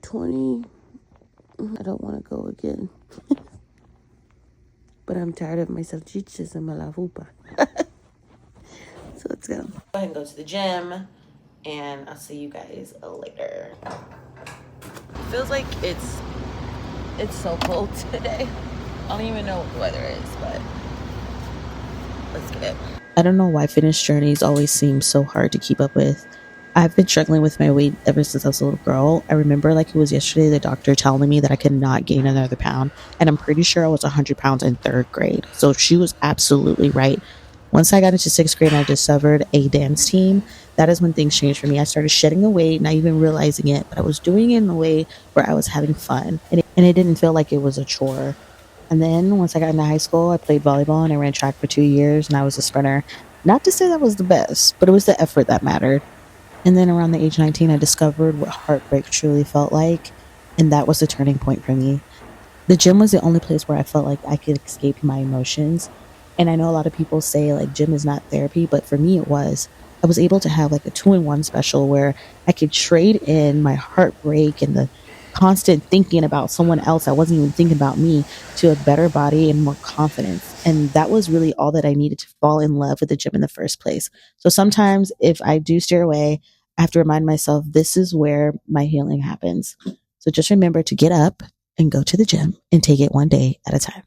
20. I don't want to go again. But I'm tired of my salchichas and my la fupa. So let's go. Go ahead and go to the gym. And I'll see you guys later. Feels like it's so cold today. I don't even know what the weather is, but let's get it. I don't know why fitness journeys always seem so hard to keep up with. I've been struggling with my weight ever since I was a little girl. I remember like it was yesterday the doctor telling me that I could not gain another pound. And I'm pretty sure I was 100 pounds in third grade. So she was absolutely right. Once I got into sixth grade and I discovered a dance team, that is when things changed for me. I started shedding the weight, not even realizing it, but I was doing it in a way where I was having fun. And it didn't feel like it was a chore. And then once I got into high school, I played volleyball and I ran track for 2 years and I was a sprinter. Not to say that was the best, but it was the effort that mattered. And then around the age 19, I discovered what heartbreak truly felt like. And that was the turning point for me. The gym was the only place where I felt like I could escape my emotions. And I know a lot of people say like gym is not therapy, but for me it was. I was able to have like a 2-in-1 special where I could trade in my heartbreak and the constant thinking about someone else. I wasn't even thinking about me, to a better body and more confidence. And that was really all that I needed to fall in love with the gym in the first place. So sometimes if I do steer away, I have to remind myself this is where my healing happens. So just remember to get up and go to the gym and take it one day at a time.